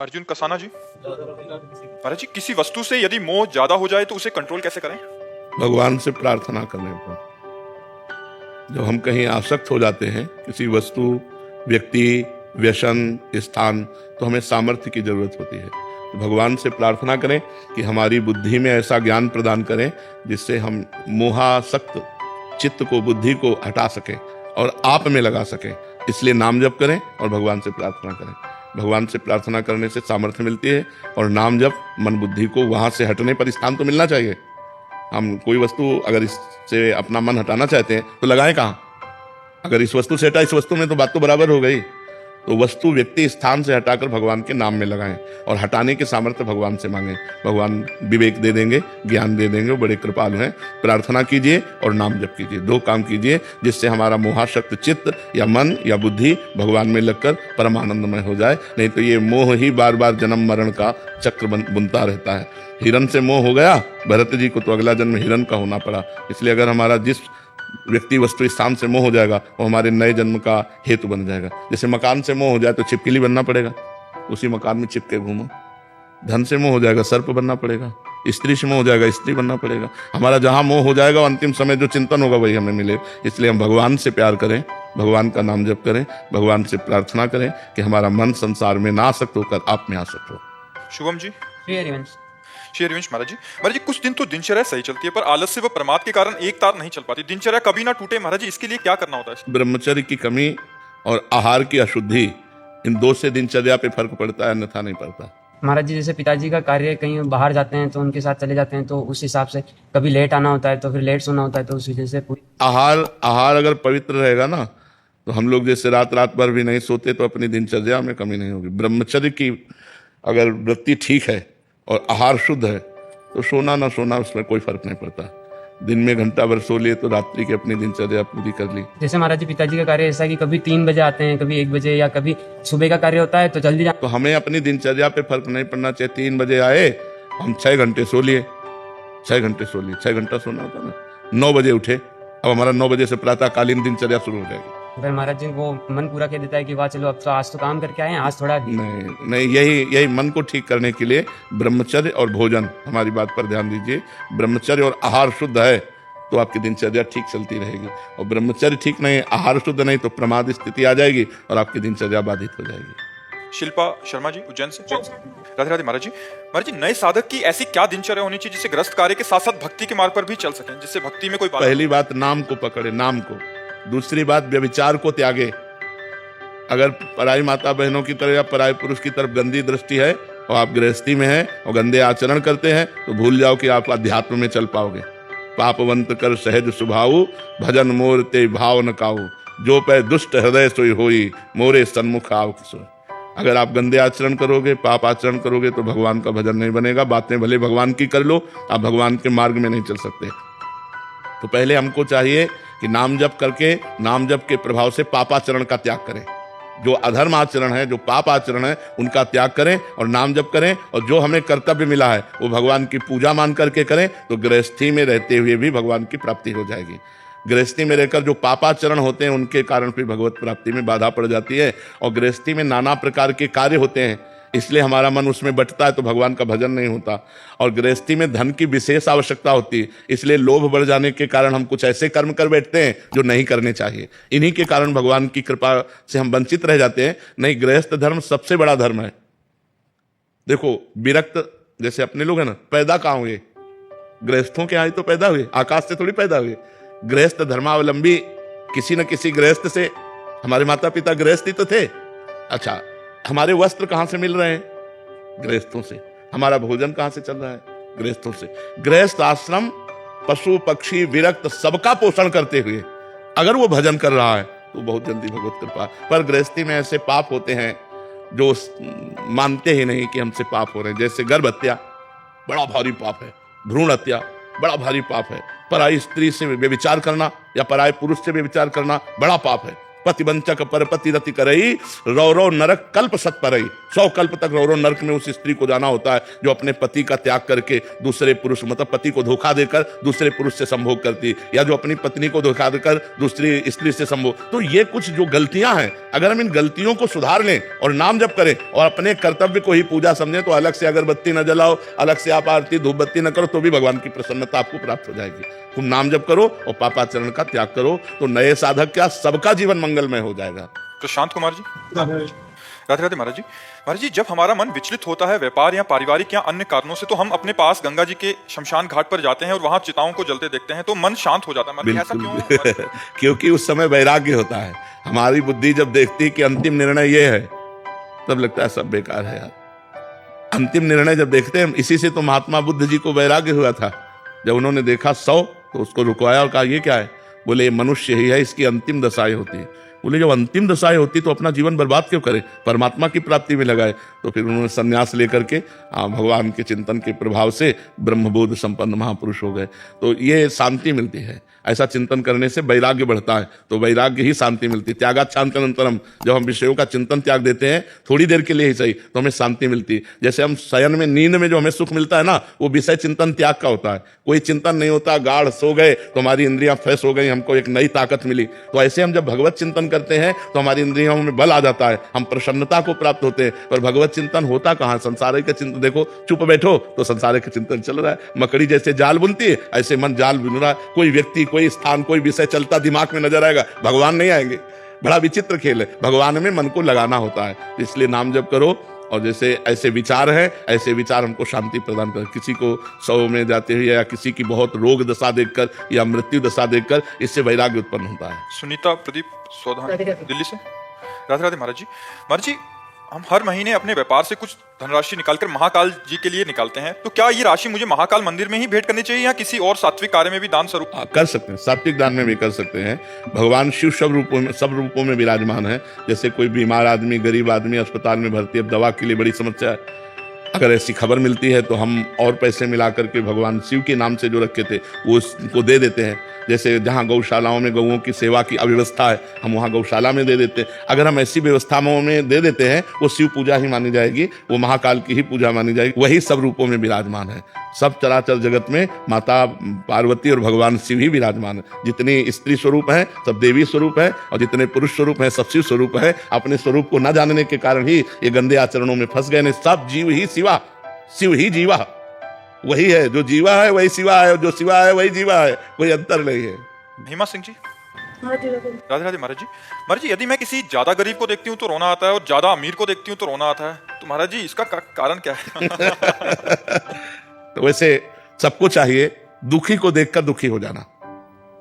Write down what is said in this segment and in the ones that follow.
अर्जुन कसाना जी। महाराज जी, किसी वस्तु से यदि मोह ज्यादा हो जाए तो उसे कंट्रोल कैसे करें? भगवान से प्रार्थना करने पर। जब हम कहीं आसक्त हो जाते हैं किसी वस्तु, व्यक्ति, व्यसन, स्थान, तो हमें सामर्थ्य की जरूरत होती है। तो भगवान से प्रार्थना करें कि हमारी बुद्धि में ऐसा ज्ञान प्रदान करें जिससे हम मोहासक्त चित्त को, बुद्धि को हटा सकें और आप में लगा सकें। इसलिए नाम जप करें और भगवान से प्रार्थना करें। भगवान से प्रार्थना करने से सामर्थ्य मिलती है और नाम जप मन बुद्धि को वहां से हटने पर स्थान तो मिलना चाहिए। हम कोई वस्तु अगर इससे अपना मन हटाना चाहते हैं तो लगाएं कहाँ? अगर इस वस्तु से हटा, इस वस्तु में तो बात तो बराबर हो गई। तो वस्तु, व्यक्ति, स्थान से हटाकर भगवान के नाम में लगाएं और हटाने के सामर्थ्य भगवान से मांगें। भगवान विवेक दे देंगे, ज्ञान दे देंगे, वो बड़े कृपालु हैं। प्रार्थना कीजिए और नाम जप कीजिए, दो काम कीजिए जिससे हमारा मोहाशक्त चित्त या मन या बुद्धि भगवान में लगकर परमानंदमय हो जाए। नहीं तो ये मोह ही बार बार जन्म मरण का चक्र बुनता रहता है। हिरण से मोह हो गया भरत जी को, तो अगला जन्म हिरण का होना पड़ा। इसलिए अगर हमारा जिस व्यक्ति, वस्तु, स्थान से मोह हो जाएगा वो हमारे नए जन्म का हेतु बन जाएगा। जैसे मकान से मोह हो जाए तो छिपकली बनना पड़ेगा, उसी मकान में चिपके घूमो। धन से मोह हो जाएगा, सर्प बनना पड़ेगा। स्त्री से मोह हो जाएगा, स्त्री बनना पड़ेगा। हमारा जहां मोह हो जाएगा अंतिम समय जो चिंतन होगा वही हमें मिले। इसलिए हम भगवान से प्यार करें, भगवान का नाम जप करें, भगवान से प्रार्थना करें कि हमारा मन संसार में ना आसक्त होकर आप में आसक्त हो। शुभम जी। श्री हरिवंश महाराज जी, कुछ दिन तो दिनचर्या सही चलती है पर आलस्य व प्रमाद के कारण एक तार नहीं चल पाती। दिनचर्या कभी ना टूटे महाराज जी, इसके लिए क्या करना होता है? ब्रह्मचर्य की कमी और आहार की अशुद्धि, इन दो से दिनचर्या पे फर्क पड़ता है, अन्यथा नहीं पड़ता। महाराज जी, जैसे पिताजी का कार्य कहीं बाहर जाते हैं तो उनके साथ चले जाते हैं, तो उस हिसाब से कभी लेट आना होता है तो फिर लेट सोना होता है, तो उस वजह से पूरी आहार अगर पवित्र रहेगा ना तो हम लोग जैसे रात भर भी नहीं सोते तो अपनी दिनचर्या में कमी नहीं होगी। ब्रह्मचर्य की अगर वृत्ति ठीक है और आहार शुद्ध है तो सोना ना सोना उसमें कोई फर्क नहीं पड़ता। दिन में घंटा भर सो लिए तो रात्रि की अपनी दिनचर्या पूरी कर ली। जैसे महाराज जी, पिताजी का कार्य ऐसा है कि कभी 3 बजे आते हैं, कभी 1 बजे, या कभी सुबह का कार्य होता है तो जल्दी तो हमें अपनी दिनचर्या पे फर्क नहीं पड़ना चाहिए। 3 बजे आए, हम 6 घंटे सो लिए, 6 घंटे सो लिए, 6 घंटा सोना होता ना। 9 बजे उठे, अब हमारा 9 बजे से प्रातःकालीन दिनचर्या शुरू हो जाएगी। फिर महाराज जी को मन पूरा कह देता है कि वाह चलो अब तो आज तो काम करके आए हैं, आज थोड़ा नहीं, यही मन को ठीक करने के लिए ब्रह्मचर्य और भोजन, हमारी बात पर ध्यान दीजिए। ब्रह्मचर्य और आहार शुद्ध है तो आपकी दिनचर्या ठीक चलती रहेगी, और ब्रह्मचर्य ठीक नहीं, आहार शुद्ध नहीं तो प्रमाद स्थिति आ जाएगी और आपकी दिनचर्या बाधित हो जाएगी। शिल्पा शर्मा जी, उज्जैन से। राधे राधे महाराज जी, नए साधक की ऐसी क्या दिनचर्या होनी चाहिए जिससे ग्रस्त कार्य के साथ साथ भक्ति के मार्ग पर भी चल सकें, जिससे भक्ति में कोई पहली बात नाम को पकड़े, नाम को। दूसरी बात व्यभिचार को त्यागे। अगर पराई माता बहनों की तरह या पराई पुरुष की तरफ गंदी दृष्टि है और आप गृहस्थी में हैं और गंदे आचरण करते हैं तो भूल जाओ कि आप अध्यात्म में चल पाओगे। पापवंत कर सहज स्वभाव, भजन मोर ते भाव न काऊ, जो पै दुष्ट हृदय सोई होई, मोरे सन्मुख आव किशोर। अगर आप गंदे आचरण करोगे, पाप आचरण करोगे तो भगवान का भजन नहीं बनेगा। बातें भले भगवान की कर लो, आप भगवान के मार्ग में नहीं चल सकते। तो पहले हमको चाहिए कि नाम जप करके, नाम जप के प्रभाव से पापाचरण का त्याग करें। जो अधर्म आचरण है, जो पाप आचरण है, उनका त्याग करें और नाम जप करें। और जो हमें कर्तव्य मिला है वो भगवान की पूजा मान करके करें, तो गृहस्थी में रहते हुए भी भगवान की प्राप्ति हो जाएगी। गृहस्थी में रहकर जो पापाचरण होते हैं उनके कारण फिर भगवत प्राप्ति में बाधा पड़ जाती है। और गृहस्थी में नाना प्रकार के कार्य होते हैं, इसलिए हमारा मन उसमें बटता है तो भगवान का भजन नहीं होता। और गृहस्थी में धन की विशेष आवश्यकता होती है, इसलिए लोभ बढ़ जाने के कारण हम कुछ ऐसे कर्म कर बैठते हैं जो नहीं करने चाहिए। इन्हीं के कारण भगवान की कृपा से हम वंचित रह जाते हैं। नहीं, गृहस्थ धर्म सबसे बड़ा धर्म है। देखो, विरक्त जैसे अपने लोग हैं ना, पैदा कहाँ हुए? गृहस्थों के यहाँ तो पैदा हुए, आकाश से थोड़ी पैदा हुए। गृहस्थ धर्मावलंबी किसी न किसी गृहस्थ से, हमारे माता पिता गृहस्थ ही तो थे। अच्छा, हमारे वस्त्र कहां से मिल रहे हैं? गृहस्थों से। हमारा भोजन कहां से चल रहा है? गृहस्थों से। गृहस्थ आश्रम पशु पक्षी विरक्त सबका पोषण करते हुए अगर वो भजन कर रहा है तो बहुत जल्दी भगवत कृपा। पर गृहस्थी में ऐसे पाप होते हैं जो मानते ही नहीं कि हमसे पाप हो रहे हैं। जैसे गर्भ हत्या बड़ा भारी पाप है, भ्रूण हत्या बड़ा भारी पाप है, पराई स्त्री से व्यभिचार करना या पराई पुरुष से व्यभिचार करना बड़ा पाप है। पतिवंचक परपति रति करई, रौ रौ नरक कल्प सत परई। 100 कल्प तक रौ रौ नरक में उस स्त्री को जाना होता है जो अपने पति का त्याग करके दूसरे पुरुष, मतलब पति को धोखा देकर दूसरे पुरुष से संभोग करती, या जो अपनी पत्नी को धोखा देकर दूसरी स्त्री से संभोग। तो ये कुछ जो गलतियां हैं, अगर हम इन गलतियों को सुधार लें और नाम जप करें और अपने कर्तव्य को ही पूजा समझें, तो अलग से अगरबत्ती न जलाओ, अलग से आप आरती धूप बत्ती न करो, तो भी भगवान की प्रसन्नता आपको प्राप्त हो जाएगी। तुम नाम जप करो और पापाचरण का त्याग करो, तो नए साधक क्या, सबका जीवन मंगलमय हो जाएगा। प्रशांत कुमार जी। राधे राधे महाराज जी। महाराज जी, जब हमारा मन विचलित होता है व्यापार या पारिवारिक या अन्य कारणों से, तो हम अपने पास गंगा जी के शमशान घाट पर जाते हैं और वहां चिताओं को जलते देखते हैं, तो मन शांत हो जाता है। मतलब ऐसा क्यों? क्योंकि उस समय वैराग्य होता है। हमारी बुद्धि जब देखती है कि अंतिम निर्णय ये है, तब लगता है सब बेकार है यार। अंतिम निर्णय जब देखते हैं, इसी से तो महात्मा बुद्ध जी को वैराग्य हुआ था। जब उन्होंने देखा 100, तो उसको रुकवाया और कहा ये क्या है? बोले ये मनुष्य ही है, इसकी अंतिम दशाएं होती है। बोले जब अंतिम दशाएं होती तो अपना जीवन बर्बाद क्यों करे, परमात्मा की प्राप्ति में लगाए। तो फिर उन्होंने संन्यास लेकर के भगवान के चिंतन के प्रभाव से ब्रह्मबोध संपन्न महापुरुष हो गए। तो ये शांति मिलती है, ऐसा चिंतन करने से वैराग्य बढ़ता है, तो वैराग्य ही शांति मिलती है। त्यागात् शांत्यनंतरम, जब हम विषयों का चिंतन त्याग देते हैं थोड़ी देर के लिए ही सही, तो हमें शांति मिलती है। जैसे हम शयन में, नींद में जो हमें सुख मिलता है ना, वो विषय चिंतन त्याग का होता है। कोई चिंतन नहीं होता, गाढ़ सो गए तो हमारी इंद्रियां फ्रेश हो गई, हमको एक नई ताकत मिली। तो ऐसे हम जब भगवत चिंतन करते हैं तो हमारी इंद्रियों में बल आ जाता है, हम प्रसन्नता को प्राप्त होते हैं। और भगवत चिंतन होता कहाँ, संसार के चिंतन। देखो चुप बैठो तो संसार के चिंतन चल रहा है। मकड़ी जैसे जाल बुनती है, ऐसे मन जाल बुन रहा है। कोई व्यक्ति, कोई स्थान, कोई विषय चलता दिमाग में नजर आएगा, भगवान नहीं आएंगे। बड़ा विचित्र खेल है, भगवान में मन को लगाना होता है। इसलिए नाम जप करो, और जैसे ऐसे विचार है, ऐसे विचार हमको शांति प्रदान कर। किसी को 100 में जाते हुए या किसी की बहुत रोग दशा देखकर या मृत्यु दशा देखकर, इससे वैराग्य उत्पन्न होता है। सुनीता प्रदीप सोधान दिल्ली से। राधे राधे महाराज जी। महाराज जी, हम हर महीने अपने व्यापार से कुछ धनराशि निकालकर महाकाल जी के लिए निकालते हैं, तो क्या ये राशि मुझे महाकाल मंदिर में ही भेंट करनी चाहिए या किसी और सात्विक कार्य में भी दान स्वरूप? कर सकते हैं, सात्विक दान में भी कर सकते हैं। भगवान शिव सब रूपों में विराजमान है। जैसे कोई बीमार आदमी, गरीब आदमी अस्पताल में भर्ती है, दवा के लिए बड़ी समस्या है, अगर ऐसी खबर मिलती है तो हम और पैसे मिला करके भगवान शिव के नाम से जो रखे थे वो उसको दे देते हैं। जैसे जहाँ गौशालाओं में गौओं की सेवा की अव्यवस्था है, हम वहाँ गौशाला में दे देते हैं। अगर हम ऐसी व्यवस्थाओं में दे देते हैं, वो शिव पूजा ही मानी जाएगी, वो महाकाल की ही पूजा मानी जाएगी। वही सब रूपों में विराजमान है। सब चराचर जगत में माता पार्वती और भगवान शिव ही विराजमान है। जितनी स्त्री स्वरूप है सब देवी स्वरूप है, और जितने पुरुष स्वरूप है सब शिव स्वरूप है। अपने स्वरूप को न जानने के कारण ही ये गंदे आचरणों में फंस गए। सब जीव ही शिवा, शिव ही जीवा, वही है जो जीवा है वही शिवा है, जो शिवा है वही जीवा है, कोई अंतर नहीं है। महिमा सिंह जी। राधे राधे महाराज जी। महाराज जी, यदि मैं किसी ज्यादा गरीब को देखती हूँ तो रोना आता है और ज्यादा अमीर को देखती हूँ तो रोना आता है, तो महाराज जी इसका कारण क्या है? तो वैसे सबको चाहिए दुखी को देखकर दुखी हो जाना।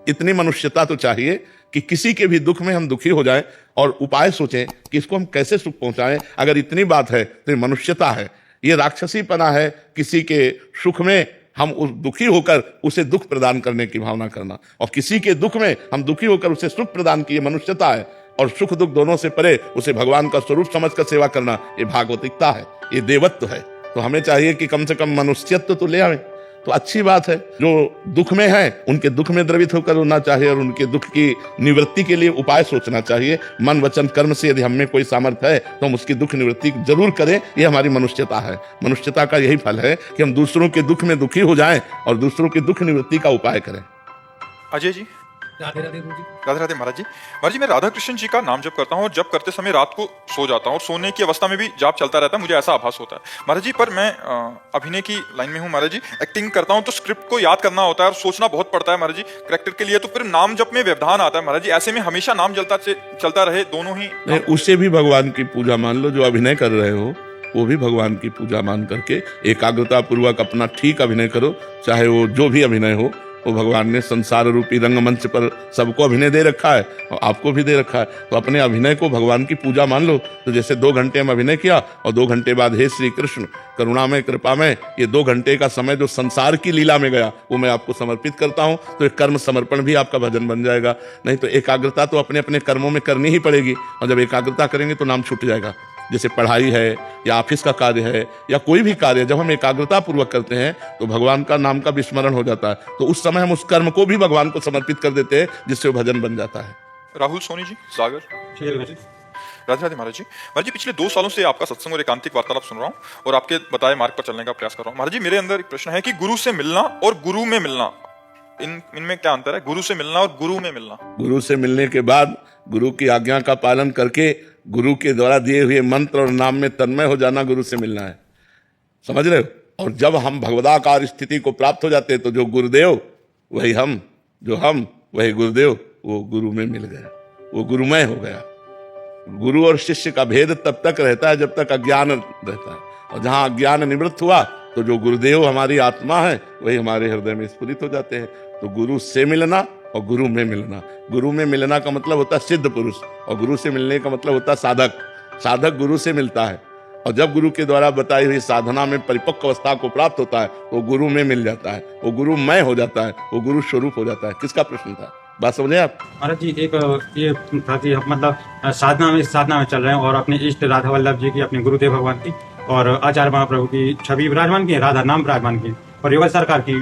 इतनी मनुष्यता तो चाहिए कि किसी के भी दुख में हम दुखी हो जाएं और उपाय सोचें कि इसको हम कैसे सुख पहुंचाएं। अगर इतनी बात है तो मनुष्यता है। ये राक्षसीपना है किसी के सुख में हम उस दुखी होकर उसे दुख प्रदान करने की भावना करना, और किसी के दुख में हम दुखी होकर उसे सुख प्रदान की, ये मनुष्यता है। और सुख दुख दोनों से परे उसे भगवान का स्वरूप समझकर सेवा करना, ये भागवतिकता है, ये देवत्व है। तो हमें चाहिए कि कम से कम मनुष्यत्व तो ले आवे। तो अच्छी बात है, जो दुख में है उनके दुख में द्रवित होकर रोना चाहिए और उनके दुख की निवृत्ति के लिए उपाय सोचना चाहिए। मन वचन कर्म से यदि हमें कोई सामर्थ्य है तो हम उसकी दुख निवृत्ति जरूर करें। ये हमारी मनुष्यता है। मनुष्यता का यही फल है कि हम दूसरों के दुख में दुखी हो जाएं और दूसरों की दुख निवृत्ति का उपाय करें। अजय जी। राधे राधे गुरु जी। राधे राधे महाराज जी। महाराज जी, मैं राधा कृष्ण जी का नाम जप करता हूँ और जब करते समय रात को सो जाता हूँ और सोने की अवस्था में भी जाप चलता रहता है, मुझे ऐसा आभास होता है महाराज जी। पर मैं अभिनय की लाइन में हूँ महाराज जी, एक्टिंग करता हूँ तो स्क्रिप्ट को याद करना होता है और सोचना बहुत पड़ता है महाराज जी कैरेक्टर के लिए, तो फिर नाम जप में व्यवधान आता है महाराज जी। ऐसे में हमेशा नाम चलता रहे, दोनों ही। उसे भी भगवान की पूजा मान लो। जो अभिनय कर रहे हो वो भी भगवान की पूजा मान करके एकाग्रता पूर्वक अपना ठीक अभिनय करो, चाहे वो जो भी अभिनय हो। वो भगवान ने संसार रूपी रंगमंच पर सबको अभिनय दे रखा है और आपको भी दे रखा है, तो अपने अभिनय को भगवान की पूजा मान लो। तो जैसे 2 घंटे हम अभिनय किया और 2 घंटे बाद हे श्री कृष्ण करुणामय कृपामय, ये 2 घंटे का समय जो संसार की लीला में गया वो मैं आपको समर्पित करता हूँ। तो एक कर्म समर्पण भी आपका भजन बन जाएगा। नहीं तो एकाग्रता तो अपने अपने कर्मों में करनी ही पड़ेगी, और जब एकाग्रता करेंगे तो नाम छूट जाएगा। जैसे पढ़ाई है या ऑफिस का कार्य है या कोई भी कार्य, जब हम एकाग्रता पूर्वक करते हैं तो भगवान का नाम का विस्मरण हो जाता है। तो उस समय हम उस कर्म को भी भगवान को समर्पित कर देते हैं, जिससे वो भजन बन जाता है। राहुल सोनी जी, सागर। राधे राधे महाराज जी। महाराज जी, पिछले 2 सालों से आपका सत्संग और एकांतिक वार्तालाप सुन रहा हूँ और आपके बताए मार्ग पर चलने का प्रयास कर रहा हूँ। महाराज जी, मेरे अंदर एक प्रश्न है कि गुरु से मिलना और गुरु में मिलना, इनमें क्या अंतर है? गुरु से मिलना और गुरु में मिलना। गुरु से मिलने के बाद गुरु की आज्ञा का पालन करके गुरु के द्वारा दिए हुए मंत्र और नाम में तन्मय हो जाना गुरु से मिलना है। समझ रहे हो? और जब हम भगवदाकार स्थिति को प्राप्त हो जाते हैं तो जो गुरुदेव वही हम, जो हम वही गुरुदेव, वो गुरु में मिल गया, वो गुरुमय हो गया। गुरु और शिष्य का भेद तब तक रहता है जब तक अज्ञान रहता है, और जहां अज्ञान निवृत्त हुआ तो जो गुरुदेव हमारी आत्मा है वही हमारे हृदय में स्फुरित हो जाते हैं। तो गुरु से मिलना और गुरु में मिलना, गुरु में मिलना का मतलब होता है सिद्ध पुरुष, और गुरु से मिलने का मतलब होता है साधक। साधक गुरु से मिलता है, और जब गुरु के द्वारा बताई हुई साधना में परिपक्व अवस्था को प्राप्त होता है तो गुरु में मिल जाता है, वो गुरुमय हो जाता है, वो गुरु स्वरूप हो जाता है। किसका प्रश्न था? बात समझे आप? महाराज जी, एक ये था कि मतलब साधना में चल रहे हैं और अपने इष्ट राधा वल्लभ जी की, अपने गुरुदेव भगवान की और आचार्य महाप्रभु की छवि विराजमान की, राधा नाम विराजमान की और युगल सरकार की,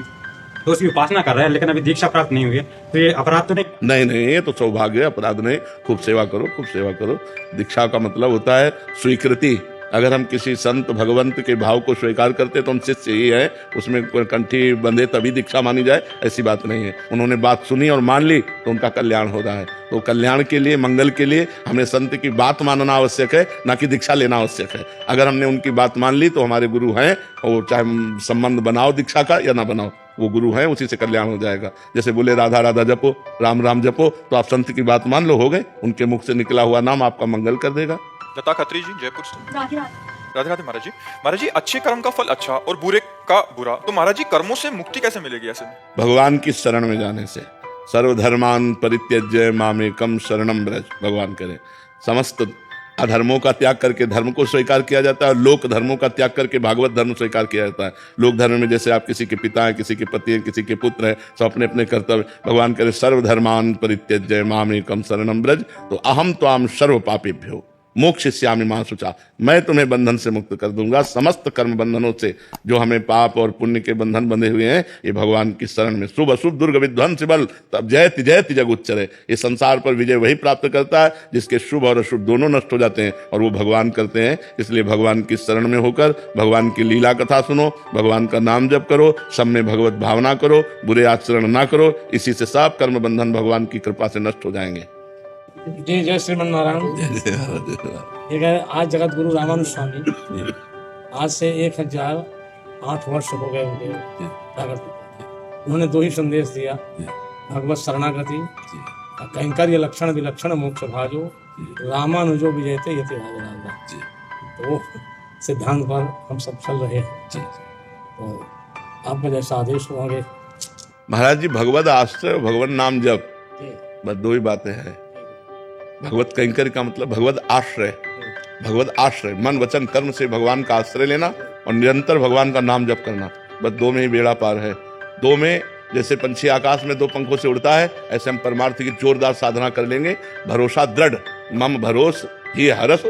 तो उसकी उपासना कर रहे हैं, लेकिन अभी दीक्षा प्राप्त नहीं हुई है, तो ये अपराध तो नहीं? नहीं, ये तो सौभाग्य, अपराध नहीं। खूब सेवा करो, खूब सेवा करो। दीक्षा का मतलब होता है स्वीकृति। अगर हम किसी संत भगवंत के भाव को स्वीकार करते तो हम शिष्य ही है, उसमें कंठी बंधे तभी दीक्षा मानी जाए, ऐसी बात नहीं है। उन्होंने बात सुनी और मान ली तो उनका कल्याण हो रहा है। तो कल्याण के लिए, मंगल के लिए हमें संत की बात मानना आवश्यक है, ना कि दीक्षा लेना आवश्यक है। अगर हमने उनकी बात मान ली तो हमारे गुरु हैं, और चाहे संबंध बनाओ दीक्षा का या ना बनाओ, वो गुरु हैं, उसी से कल्याण हो जाएगा। जैसे बोले राधा राधा जपो, राम राम जपो, तो आप संत की बात मान लो, हो गए। उनके मुख से निकला हुआ नाम आपका मंगल कर देगा। लता खत्री जी, जयपुर से। राधे राधे महाराज जी। महाराज जी, अच्छे कर्म का फल अच्छा और बुरे का बुरा, तो महाराज जी कर्मों से मुक्ति कैसे मिलेगी ऐसे में? भगवान की शरण में जाने से। सर्वधर्मान परित्यज्य मामेकम शरणम व्रज, भगवान करे। समस्त अधर्मों का त्याग करके धर्म को स्वीकार किया जाता है, और लोक धर्मों का त्याग करके भागवत धर्म स्वीकार किया जाता है। लोक धर्म में जैसे आप किसी के पिता हैं, किसी के पति हैं, किसी के पुत्र हैं, सब अपने अपने कर्तव्य। भगवान करे सर्वधर्मान परित्यज्य मामेकम शरणम व्रज, तो अहम त्वाम सर्व पापेभ्यो मोक्षयिष्यामि मा शुचा, मैं तुम्हें बंधन से मुक्त कर दूंगा। समस्त कर्म बंधनों से, जो हमें पाप और पुण्य के बंधन बंधे हुए हैं, ये भगवान की शरण में। शुभ अशुभ दुर्ग विध्वंस बल तब जयति जयति जग उच्चरे। ये संसार पर विजय वही प्राप्त करता है जिसके शुभ और अशुभ दोनों नष्ट हो जाते हैं, और वो भगवान करते हैं। इसलिए भगवान की शरण में होकर भगवान की लीला कथा सुनो, भगवान का नाम जप करो, सब में भगवत भावना करो, बुरे आचरण ना करो। इसी से सब कर्म बंधन भगवान की कृपा से नष्ट हो जाएंगे। जी, जय श्रीमन नारायण। एक है आज जगत गुरु रामानुज स्वामी, आज से 1008 वर्ष हो गए उनके प्रगट। उन्होंने 2 ही संदेश दिया, भगवत शरणागति, कैंकर्य लक्षण विलक्षण मोक्ष भाजो, रामानुजो विजयते यति राजा। तो वो सिद्धांत पर हम सब चल रहे हैं। तो आपका जैसा आदेश हो आगे। महाराज जी, भगवत आश्रय, भगवान नाम जप, बस 2 ही बातें हैं। भगवत कैंकर का मतलब भगवत आश्रय, भगवत आश्रय, मन वचन कर्म से भगवान का आश्रय लेना और निरंतर भगवान का नाम जप करना। बस 2 में ही बेड़ा पार है। 2 में जैसे पंछी आकाश में 2 पंखों से उड़ता है, ऐसे हम परमार्थ की जोरदार साधना कर लेंगे। भरोसा दृढ़, मम भरोस ही हरस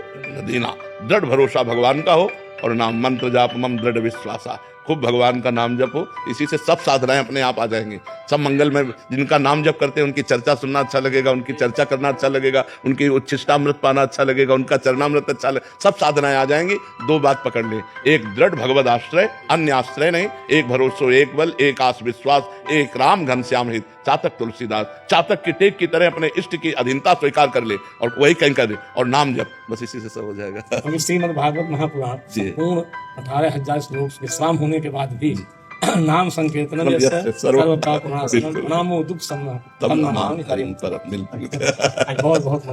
दीना, दृढ़ भरोसा भगवान का हो, और नाम मंत्र जाप मम दृढ़ विश्वासा। खूब भगवान का नाम जप हो, इसी से सब साधनाएं अपने आप आ जाएंगी। सब मंगल में जिनका नाम जप करते हैं उनकी चर्चा सुनना अच्छा लगेगा, उनकी चर्चा करना अच्छा लगेगा, उनकी उच्छिष्टामृत पाना अच्छा लगेगा, उनका चरणामृत अच्छा लगेगा, सब साधनाएं आ जाएंगी। 2 बात पकड़ ले, एक दृढ़ भगवत आश्रय, अन्य आश्रय नहीं। एक भरोसो, एक बल, एक आस विश्वास, एक राम घनश्याम हित। चातक तुलसीदास, चातक की टेक की तरह अपने इष्ट की अधीनता स्वीकार कर ले, और वही कहीं कर दे, और नाम जप, बस इसी से सब हो जाएगा। श्रीमद् भागवत महापुराण पूर्ण 18,000 श्लोक विश्राम होने के बाद भी नाम संकीर्तन नामो दुख बहुत बहुत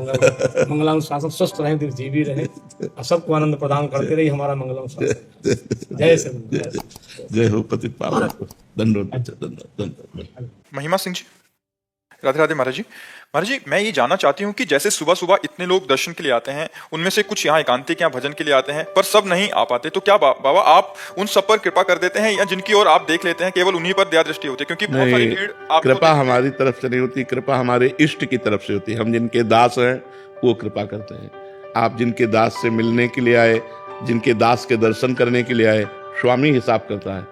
मंगलानुशासन, स्वस्थ रहे, दीर्घजीवी रहे, सबको आनंद प्रदान करते रही हमारा मंगलानुशासन। जय श्री जय हो पतित पावन। दंडोत। महिमा सिंह जी, राधे राधे महाराज जी। महाराज जी, मैं ये जानना चाहती हूँ कि जैसे सुबह सुबह इतने लोग दर्शन के लिए आते हैं, उनमें से कुछ यहाँ एकांतिक यहाँ भजन के लिए आते हैं, पर सब नहीं आ पाते, तो क्या बाबा आप उन सब पर कृपा कर देते हैं, या जिनकी ओर आप देख लेते हैं केवल उन्हीं पर दया दृष्टि होती है? क्योंकि बहुत सारी भीड़ आपको कृपा हमारी तरफ से नहीं होती, कृपा हमारे इष्ट की तरफ से होती है। हम जिनके दास हैं वो कृपा करते हैं। आप जिनके दास से मिलने के लिए आए, जिनके दास के दर्शन करने के लिए आए, स्वामी हिसाब करता है।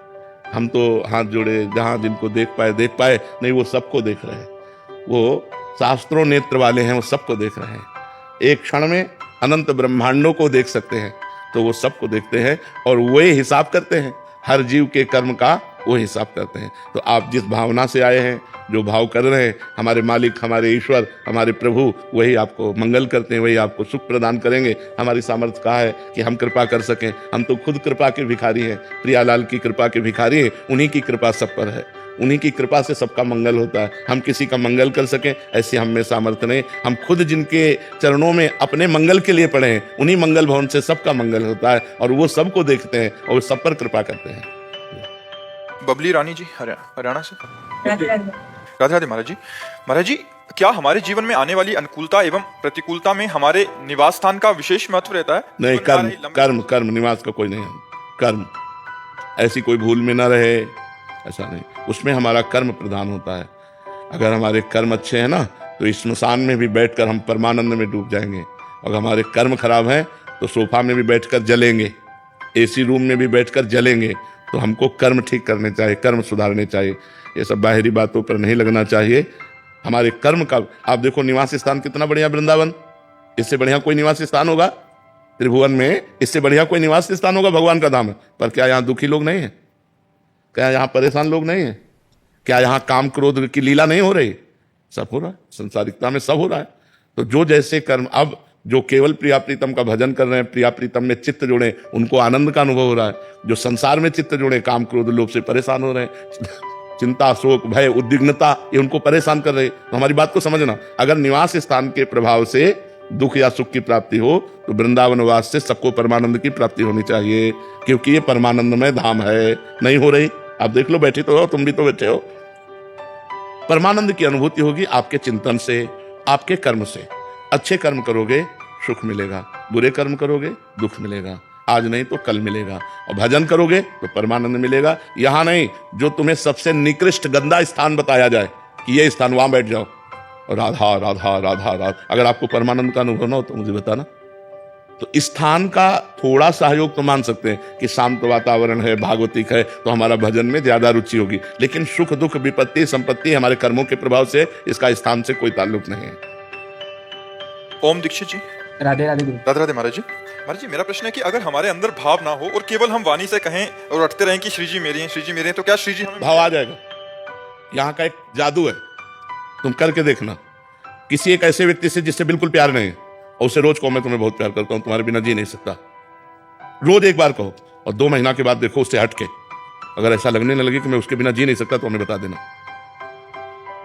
हम तो हाथ जोड़े, जहाँ जिनको देख पाए, नहीं, वो सबको देख रहे हैं। वो शास्त्रों नेत्र वाले हैं, वो सबको देख रहे हैं। एक क्षण में अनंत ब्रह्मांडों को देख सकते हैं, तो वो सबको देखते हैं और वही हिसाब करते हैं। हर जीव के कर्म का वो हिसाब करते हैं। तो आप जिस भावना से आए हैं, जो भाव कर रहे हैं, हमारे मालिक, हमारे ईश्वर, हमारे प्रभु वही आपको मंगल करते हैं, वही आपको सुख प्रदान करेंगे। हमारी सामर्थ्य कहाँ है कि हम कृपा कर सकें? हम तो खुद कृपा के भिखारी हैं, प्रियालाल की कृपा के भिखारी हैं। उन्हीं की कृपा सब पर है, उन्हीं की कृपा से सबका मंगल होता है। हम किसी का मंगल कर सकें ऐसी हम में सामर्थ्य नहीं। हम खुद जिनके चरणों में अपने मंगल के लिए पड़े हैं, उन्हीं मंगल भवन से सबका मंगल होता है और वो सबको देखते हैं और सब पर कृपा करते हैं। बबली रानी जी हरियाणा से। राधे राधे महाराज जी। महाराज जी, क्या हमारे जीवन में आने वाली अनुकूलता एवं प्रतिकूलता में हमारे निवास स्थान का विशेष महत्व रहता है? नहीं, कर्म निवास का कोई नहीं। कर्म ऐसी कोई भूल में ना रहे, ऐसा नहीं। उसमें हमारा कर्म प्रधान होता है। अगर हमारे कर्म अच्छे हैं ना, तो इस स्मशान में भी बैठकर हम परमानंद में डूब जाएंगे। और हमारे कर्म खराब हैं तो सोफा में भी बैठकर जलेंगे, एसी रूम में भी बैठकर जलेंगे। तो हमको कर्म ठीक करने चाहिए, कर्म सुधारने चाहिए। ये सब बाहरी बातों पर नहीं लगना चाहिए। हमारे कर्म का आप देखो, निवास स्थान कितना बढ़िया वृंदावन, इससे बढ़िया कोई निवास स्थान होगा त्रिभुवन में? इससे बढ़िया कोई निवास स्थान होगा? भगवान का धाम है। पर क्या यहाँ दुखी लोग नहीं है? क्या यहाँ परेशान लोग नहीं है? क्या यहाँ काम क्रोध की लीला नहीं हो रही? सब हो रहा है, संसारिकता में सब हो रहा है। तो जो जैसे कर्म, अब जो केवल प्रिया प्रीतम का भजन कर रहे हैं, प्रिया प्रीतम में चित्त जोड़े, उनको आनंद का अनुभव हो रहा है। जो संसार में चित्त जोड़े, काम क्रोध लोभ से परेशान हो रहे हैं, चिंता शोक भय उद्विग्नता, ये उनको परेशान कर रहे हैं। तो हमारी बात को समझना, अगर निवास स्थान के प्रभाव से दुख या सुख की प्राप्ति हो, तो वृंदावन वास से सबको परमानंद की प्राप्ति होनी चाहिए, क्योंकि ये परमानंदमय धाम है। नहीं हो रही? आप देख लो, बैठे तो हो, तुम भी तो बैठे हो। परमानंद की अनुभूति होगी आपके चिंतन से, आपके कर्म से। अच्छे कर्म करोगे सुख मिलेगा, बुरे कर्म करोगे दुख मिलेगा। आज नहीं तो कल मिलेगा। और भजन करोगे तो परमानंद मिलेगा। यहां नहीं, जो तुम्हें सबसे निकृष्ट गंदा स्थान बताया जाए कि ये स्थान, वहां बैठ जाओ और राधा राधा राधा राधा। अगर आपको परमानंद का अनुभव ना हो तो मुझे बताना। तो स्थान का थोड़ा सहयोग तो मान सकते हैं कि शांत वातावरण है, भागवतिक है, तो हमारा भजन में ज्यादा रुचि होगी। लेकिन सुख दुख विपत्ति संपत्ति हमारे कर्मों के प्रभाव से, इसका स्थान से कोई ताल्लुक नहीं है। ओम दीक्षित जी। राधे राधे गुरु। राधे राधे महाराज जी। महाराज जी, मेरा प्रश्न है कि अगर हमारे अंदर भाव ना हो और केवल हम वाणी से कहें और रटते रहें कि श्री जी मेरे हैं, श्री जी मेरे हैं, तो क्या श्री जी हमें भाव आ जाएगा? यहाँ का एक जादू है, तुम करके देखना। किसी एक ऐसे व्यक्ति से जिससे बिल्कुल प्यार नहीं है, और उसे रोज कहो मैं तुम्हें बहुत प्यार करता हूं, तुम्हारे बिना जी नहीं सकता, रोज एक बार कहो, और 2 महीना के बाद देखो उससे हटके अगर ऐसा लगने न लगे कि मैं उसके बिना जी नहीं सकता, तो हमें बता देना।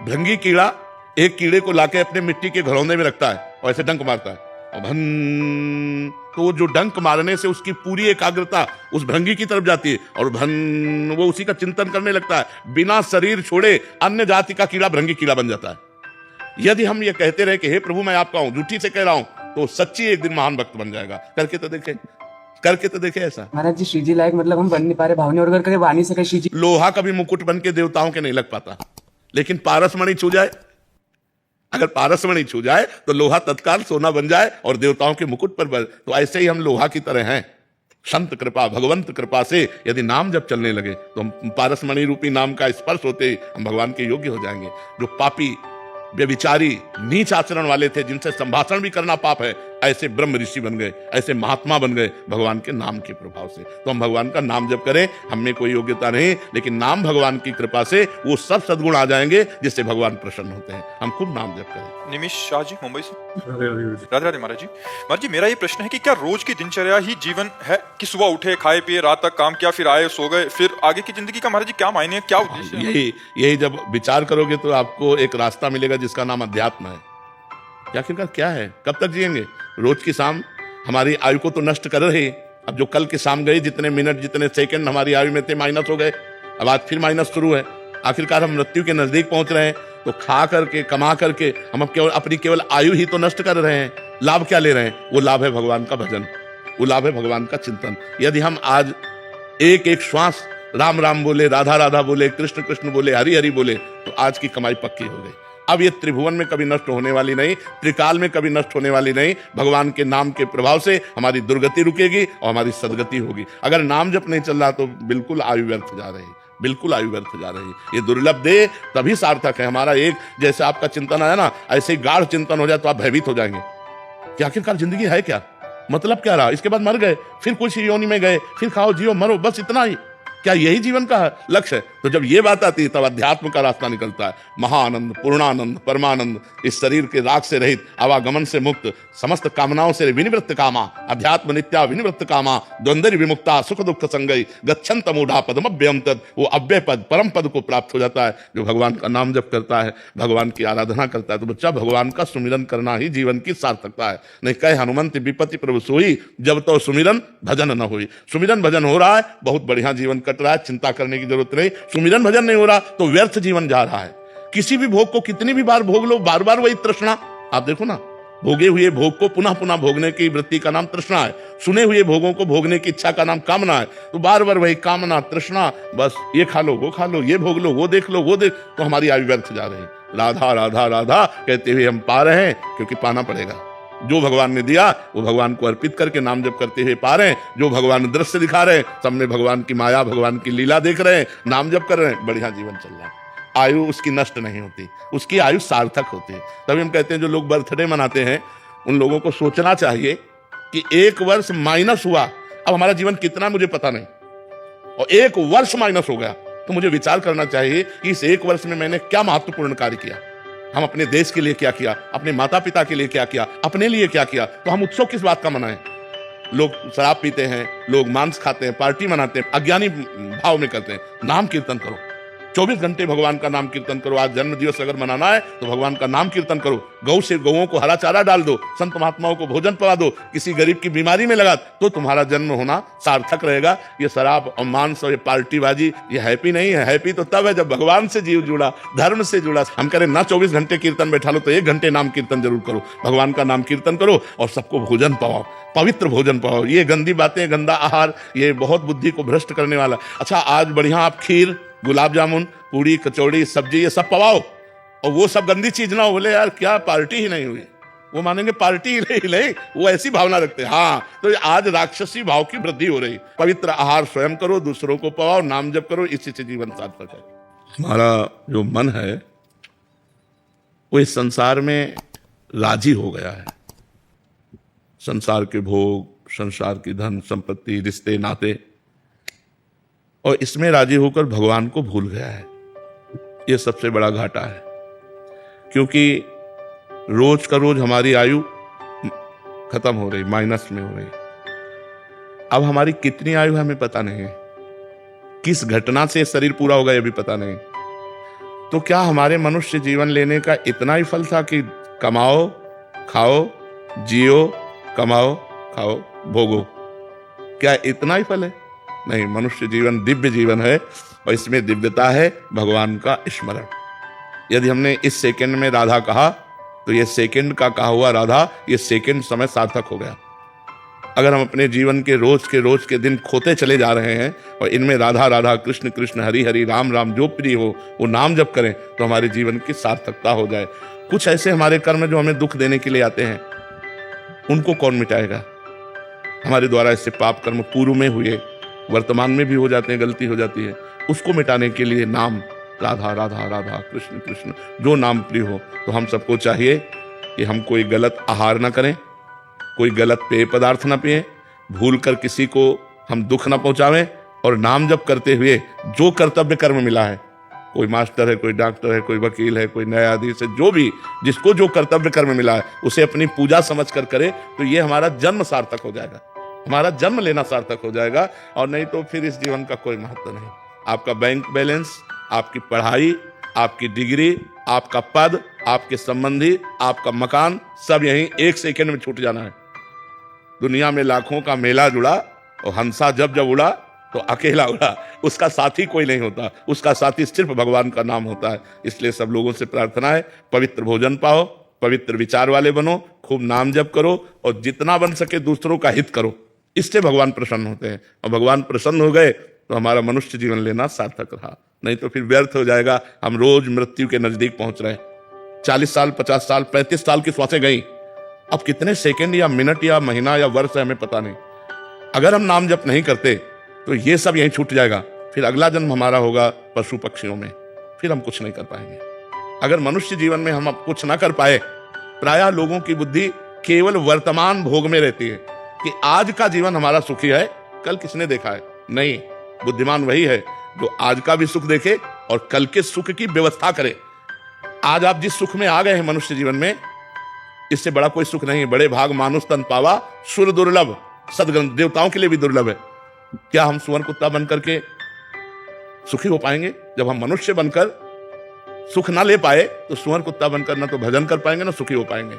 भृंगी कीड़ा एक कीड़े को लाके अपने मिट्टी के घरौंदे में रखता है और ऐसे डंक मारता है, और भन, तो जो डंक मारने से उसकी पूरी एकाग्रता उस भृंगी की तरफ जाती है, और भन, वो उसी का चिंतन करने लगता है। बिना शरीर छोड़े अन्य जाति का कीड़ा भृंगी कीड़ा बन जाता है। यदि हम ये कहते रहे कि हे प्रभु मैं आपका हूं, झूठी से कह रहा हूं, तो सच्ची एक दिन महान भक्त बन जाएगा। करके तो देखे, करके तो देखे ऐसा। महाराज जी, श्री जी लायक मतलब हम बन नहीं पा रहे, भावनी और अगर करे वाणी से कहे श्री जी। लोहा कभी मुकुट बन के देवताओं के नहीं लग पाता, लेकिन पारसमणि छू जाए, अगर पारसमणि छू जाए तो लोहा तत्काल सोना बन जाए और देवताओं के मुकुट पर बन। तो ऐसे ही हम लोहा की तरह हैं। संत कृपा, भगवंत कृपा से यदि नाम जब चलने लगे, तो हम पारसमणि रूपी नाम का स्पर्श होते ही हम भगवान के योग्य हो जाएंगे। जो पापी, व्यभिचारी, नीच आचरण वाले थे, जिनसे संभाषण भी करना पाप है, ऐसे ब्रह्म ऋषि बन गए, ऐसे महात्मा बन गए भगवान के नाम के प्रभाव से। तो हम भगवान का नाम जब करें, हम में कोई योग्यता नहीं, लेकिन नाम भगवान की कृपा से वो सब सद्गुण आ जाएंगे जिससे भगवान प्रसन्न होते हैं। हम खूब नाम जप करें। निमिष शाह जी मुंबई से। राधे राधे महाराज जी। महाराज जी, मेरा ये प्रश्न है कि क्या रोज की दिनचर्या ही जीवन है कि सुबह उठे, खाए पिए, रात तक काम किया, फिर आए, सो गए, फिर आगे की जिंदगी का महाराज जी क्या मायने, क्या उद्देश्य है? यही जब विचार करोगे तो आपको एक रास्ता मिलेगा जिसका नाम अध्यात्म है। आखिरकार क्या है, कब तक जिएंगे? रोज की शाम हमारी आयु को तो नष्ट कर रहे। अब जो कल की शाम गई, जितने मिनट जितने सेकंड हमारी आयु में थे, माइनस हो गए। अब आज फिर माइनस शुरू है। आखिरकार हम मृत्यु के नजदीक पहुंच रहे हैं। तो खा करके, कमा करके हम अब केवल अपनी केवल आयु ही तो नष्ट कर रहे हैं। लाभ क्या ले रहे हैं? वो लाभ है भगवान का भजन, वो लाभ है भगवान का चिंतन। यदि हम आज एक एक श्वास राम राम बोले, राधा राधा बोले, कृष्ण कृष्ण बोले, हरि हरि बोले, तो आज की कमाई पक्की हो गई। अब ये त्रिभुवन में कभी नष्ट होने वाली नहीं, त्रिकाल में कभी नष्ट होने वाली नहीं। भगवान के नाम के प्रभाव से हमारी दुर्गति रुकेगी और हमारी सदगति होगी। अगर नाम जप नहीं चल रहा तो बिल्कुल आयु व्यर्थ जा रही। बिल्कुल आयु व्यर्थ जा रही है। ये दुर्लभ देह तभी सार्थक है। हमारा एक जैसे आपका चिंतन आया ना, ऐसे ही गाढ़ चिंतन हो जाए तो आप भयभीत हो जाएंगे कि आखिरकार जिंदगी है क्या, मतलब क्या रहा, इसके बाद मर गए, फिर कुछ योनि में गए, फिर खाओ जियो मरो, बस इतना ही, क्या यही जीवन का लक्ष्य है? तो जब ये बात आती है तब अध्यात्म का रास्ता निकलता है। महाआनंद, पूर्णानंद, परमानंद, इस शरीर के राग से रहित, आवागमन से मुक्त, समस्त कामनाओं से विनिवृत्त कामा, अध्यात्म नित्या विनिवृत्त कामा, द्वंद्व विमुक्ता, सुख दुख संगई, गच्छन्त मूढ़ा पदमभ्यम तद, वो अव्यय पद, परम पद को प्राप्त हो जाता है जो भगवान का नाम जप करता है, भगवान की आराधना करता है। तो बच्चा, भगवान का सुमिरन करना ही जीवन की सार्थकता है। नहीं कहे हनुमंत विपत्ति प्रभु सोई, जब तो सुमिरन भजन न हुई। सुमिरन भजन हो रहा है, बहुत बढ़िया जीवन कट रहा है, चिंता करने की जरूरत नहीं। सुमिरन भजन नहीं हो रहा तो व्यर्थ जीवन जा रहा है। किसी भी भोग को कितनी भी बार भोग लो, बार बार वही तृष्णा। आप देखो ना, भोगे हुए भोग को पुनः पुनः भोगने की वृत्ति का नाम तृष्णा है। सुने हुए भोगों को भोगने की इच्छा का नाम कामना है। तो बार बार वही कामना तृष्णा, बस ये खा लो, वो खा लो, ये भोग लो, वो देख लो, वो देख, तो हमारी आयु व्यर्थ जा रही है। राधा राधा राधा कहते हुए हम पा रहे हैं, क्योंकि पाना पड़ेगा। जो भगवान ने दिया वो भगवान को अर्पित करके नाम जप करते हुए पा रहे हैं। जो भगवान दृश्य दिखा रहे हैं, सब में भगवान की माया, भगवान की लीला देख रहे हैं, नाम जप कर रहे हैं, बढ़िया जीवन चल रहा है। आयु उसकी नष्ट नहीं होती, उसकी आयु सार्थक होती है। तभी हम कहते हैं जो लोग बर्थडे मनाते हैं उन लोगों को सोचना चाहिए कि 1 वर्ष माइनस हुआ, अब हमारा जीवन कितना मुझे पता नहीं, और 1 वर्ष माइनस हो गया तो मुझे विचार करना चाहिए कि इस 1 वर्ष में मैंने क्या महत्वपूर्ण कार्य किया। हम अपने देश के लिए क्या किया, अपने माता पिता के लिए क्या किया, अपने लिए क्या किया। तो हम उत्सव किस बात का मनाएं? लोग शराब पीते हैं, लोग मांस खाते हैं, पार्टी मनाते हैं, अज्ञानी भाव में करते हैं। नाम कीर्तन करो, 24 घंटे भगवान का नाम कीर्तन करो। आज जन्म दिवस अगर मनाना है तो भगवान का नाम कीर्तन करो। गौ से गौओं को हरा चारा डाल दो, संत महात्माओं को भोजन पवा दो, किसी गरीब की बीमारी में लगा, तो तुम्हारा जन्म होना सार्थक रहेगा। ये शराब और मांस और ये पार्टीबाजी ये हैप्पी नहीं है। हैप्पी तो तब है जब भगवान से जीव जुड़ा, धर्म से जुड़ा। हम करें ना 24 घंटे कीर्तन बैठा लो तो 1 घंटे नाम कीर्तन जरूर करो। भगवान का नाम कीर्तन करो और सबको भोजन पवाओ, पवित्र भोजन पाओ। ये गंदी बातें, गंदा आहार, ये बहुत बुद्धि को भ्रष्ट करने वाला। अच्छा, आज बढ़िया आप खीर, गुलाब जामुन, पूड़ी, कचौड़ी, सब्जी ये सब पवाओ, और वो सब गंदी चीज ना हो। बोले यार क्या पार्टी ही नहीं हुई, वो मानेंगे पार्टी ही नहीं, वो ऐसी भावना रखते हैं। हाँ, तो आज राक्षसी भाव की वृद्धि हो रही। पवित्र आहार स्वयं करो, दूसरों को पवाओ, नाम जप करो, इसी से जीवन सार्थक है। हमारा जो मन है वो इस संसार में राजी हो गया है। संसार के भोग, संसार की धन संपत्ति, रिश्ते नाते, और इसमें राजी होकर भगवान को भूल गया है। ये सबसे बड़ा घाटा है, क्योंकि रोज का रोज हमारी आयु खत्म हो रही, माइनस में हो रही। अब हमारी कितनी आयु हमें पता नहीं है, किस घटना से शरीर पूरा होगा ये भी पता नहीं। तो क्या हमारे मनुष्य जीवन लेने का इतना ही फल था कि कमाओ, खाओ, जियो, कमाओ, खाओ, भोगो? क्या इतना ही फल है? नहीं, मनुष्य जीवन दिव्य जीवन है, और इसमें दिव्यता है भगवान का स्मरण। यदि हमने इस सेकंड में राधा कहा तो ये सेकंड का कहा हुआ राधा, ये सेकंड समय सार्थक हो गया। अगर हम अपने जीवन के रोज के दिन खोते चले जा रहे हैं और इनमें राधा राधा, कृष्ण कृष्ण, हरि हरि, राम राम जो प्रिय हो वो नाम जप करें तो हमारे जीवन की सार्थकता हो जाए। कुछ ऐसे हमारे कर्म जो हमें दुख देने के लिए आते हैं उनको कौन मिटाएगा? हमारे द्वारा इससे पाप कर्म पूर्व में हुए, वर्तमान में भी हो जाते हैं, गलती हो जाती है, उसको मिटाने के लिए नाम राधा राधा राधा, कृष्ण कृष्ण, जो नाम प्रिय हो। तो हम सबको चाहिए कि हम कोई गलत आहार ना करें, कोई गलत पेय पदार्थ ना पिए, भूल कर किसी को हम दुख ना पहुंचावें, और नाम जप करते हुए जो कर्तव्य कर्म मिला है, कोई मास्टर है, कोई डॉक्टर है, कोई वकील है, कोई न्यायाधीश है, जो भी जिसको जो कर्तव्य कर्म मिला है उसे अपनी पूजा समझ कर करे, तो ये हमारा जन्म सार्थक हो जाएगा, हमारा जन्म लेना सार्थक हो जाएगा। और नहीं तो फिर इस जीवन का कोई महत्व नहीं। आपका बैंक बैलेंस, आपकी पढ़ाई, आपकी डिग्री, आपका पद, आपके संबंधी, आपका मकान, सब यहीं 1 सेकंड में छूट जाना है। दुनिया में लाखों का मेला जुड़ा और हंसा जब जब उड़ा तो अकेला उड़ा, उसका साथी कोई नहीं होता, उसका साथी सिर्फ भगवान का नाम होता है। इसलिए सब लोगों से प्रार्थना है, पवित्र भोजन पाओ, पवित्र विचार वाले बनो, खूब नाम जप करो, और जितना बन सके दूसरों का हित करो। इससे भगवान प्रसन्न होते हैं, और भगवान प्रसन्न हो गए तो हमारा मनुष्य जीवन लेना सार्थक रहा। नहीं तो फिर व्यर्थ हो जाएगा। हम रोज मृत्यु के नजदीक पहुंच रहे हैं। 40 साल, 50 साल, 35 साल की श्वासें गई, अब कितने सेकंड या मिनट या महीना या वर्ष है हमें पता नहीं। अगर हम नाम जप नहीं करते तो ये सब यहीं छूट जाएगा, फिर फिर अगला जन्म हमारा होगा पशु पक्षियों में, फिर हम कुछ नहीं कर पाएंगे। अगर मनुष्य जीवन में हम अब कुछ ना कर पाए, प्रायः लोगों की बुद्धि केवल वर्तमान भोग में रहती है कि आज का जीवन हमारा सुखी है, कल किसने देखा है? नहीं, बुद्धिमान वही है जो आज का भी सुख देखे और कल के सुख की व्यवस्था करे। आज आप जिस सुख में आ गए हैं मनुष्य जीवन में, इससे बड़ा कोई सुख नहीं है। बड़े भाग मानुष तन पावा, सुर दुर्लभ, सदगण देवताओं के लिए भी दुर्लभ है। क्या हम सुअर कुत्ता बनकर के सुखी हो पाएंगे? जब हम मनुष्य बनकर सुख ना ले पाए तो सुअर कुत्ता बनकर ना तो भजन कर पाएंगे ना सुखी हो पाएंगे।